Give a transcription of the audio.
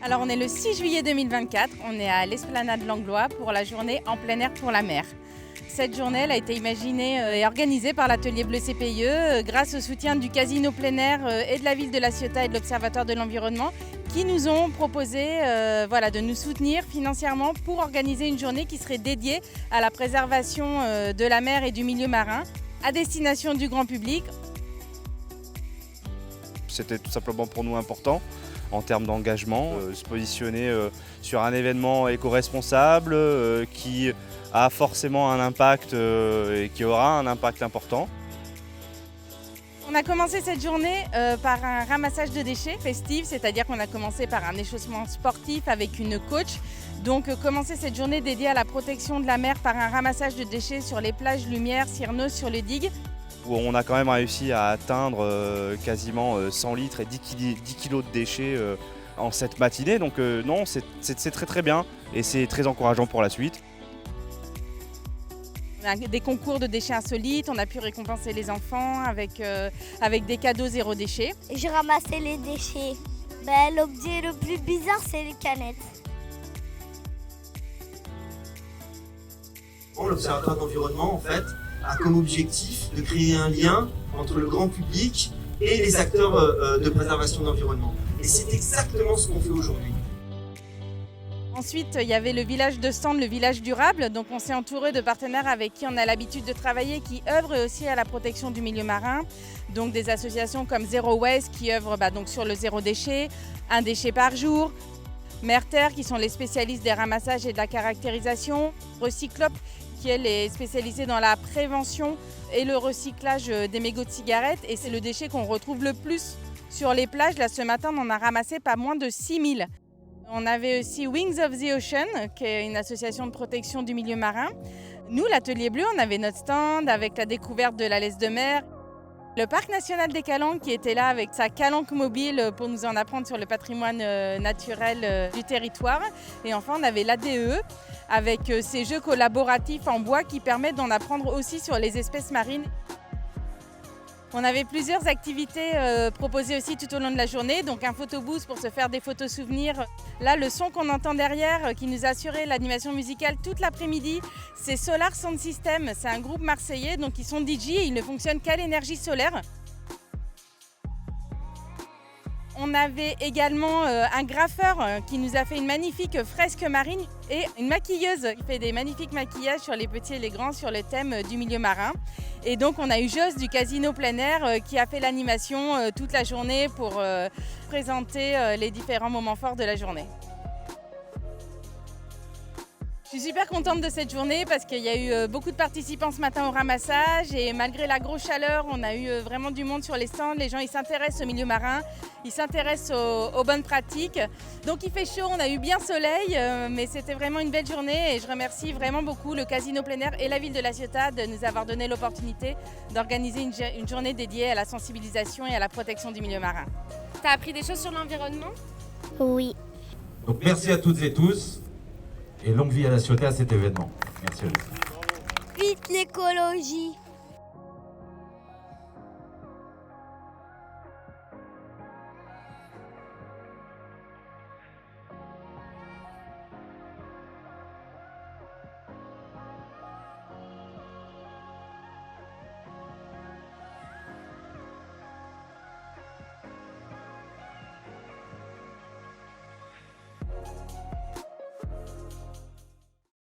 Alors on est le 6 juillet 2024, on est à l'Esplanade Langlois pour la journée en plein air pour la mer. Cette journée elle a été imaginée et organisée par l'Atelier Bleu CPIE grâce au soutien du Casino plein air et de la ville de La Ciotat et de l'Observatoire de l'environnement qui nous ont proposé de nous soutenir financièrement pour organiser une journée qui serait dédiée à la préservation de la mer et du milieu marin à destination du grand public. C'était tout simplement pour nous important en termes d'engagement, se positionner sur un événement éco-responsable qui a forcément un impact et qui aura un impact important. On a commencé cette journée par un ramassage de déchets festif, c'est-à-dire qu'on a commencé par un échauffement sportif avec une coach. Donc commencer cette journée dédiée à la protection de la mer par un ramassage de déchets sur les plages Lumière, Cyrnos, sur le digue. Où on a quand même réussi à atteindre quasiment 100 litres et 10 kilos de déchets en cette matinée. Donc non, c'est très très bien et c'est très encourageant pour la suite. On a des concours de déchets insolites, on a pu récompenser les enfants avec des cadeaux zéro déchet. J'ai ramassé les déchets. L'objet le plus bizarre, c'est les canettes. L'Observatoire de l'environnement, en fait, a comme objectif de créer un lien entre le grand public et les acteurs de préservation de l'environnement. Et c'est exactement ce qu'on fait aujourd'hui. Ensuite, il y avait le village de Stand, le village durable. Donc on s'est entouré de partenaires avec qui on a l'habitude de travailler, qui œuvrent aussi à la protection du milieu marin. Donc des associations comme Zero Waste qui œuvrent donc sur le zéro déchet, un déchet par jour. Mer-Terre qui sont les spécialistes des ramassages et de la caractérisation. Recyclop qui elle est spécialisée dans la prévention et le recyclage des mégots de cigarettes. Et c'est le déchet qu'on retrouve le plus sur les plages. Là ce matin on en a ramassé pas moins de 6000. On avait aussi Wings of the Ocean, qui est une association de protection du milieu marin. Nous, l'Atelier Bleu, on avait notre stand avec la découverte de la laisse de mer. Le Parc national des Calanques qui était là avec sa calanque mobile pour nous en apprendre sur le patrimoine naturel du territoire. Et enfin, on avait l'ADE avec ces jeux collaboratifs en bois qui permettent d'en apprendre aussi sur les espèces marines. On avait plusieurs activités proposées aussi tout au long de la journée, donc un photobooth pour se faire des photos souvenirs. Là, le son qu'on entend derrière, qui nous a assuré l'animation musicale toute l'après-midi, c'est Solar Sound System. C'est un groupe marseillais, donc ils sont DJ et ils ne fonctionnent qu'à l'énergie solaire. On avait également un graffeur qui nous a fait une magnifique fresque marine et une maquilleuse qui fait des magnifiques maquillages sur les petits et les grands sur le thème du milieu marin. Et donc on a eu Joss du Casino plein air qui a fait l'animation toute la journée pour présenter les différents moments forts de la journée. Je suis super contente de cette journée parce qu'il y a eu beaucoup de participants ce matin au ramassage et malgré la grosse chaleur, on a eu vraiment du monde sur les stands. Les gens ils s'intéressent au milieu marin, ils s'intéressent aux bonnes pratiques. Donc il fait chaud, on a eu bien soleil, mais c'était vraiment une belle journée et je remercie vraiment beaucoup le Casino plein air et la ville de La Ciotat de nous avoir donné l'opportunité d'organiser une journée dédiée à la sensibilisation et à la protection du milieu marin. Tu as appris des choses sur l'environnement ? Oui. Donc merci à toutes et tous. Et longue vie à La Ciotat à cet événement. Merci à vous. Vite l'écologie.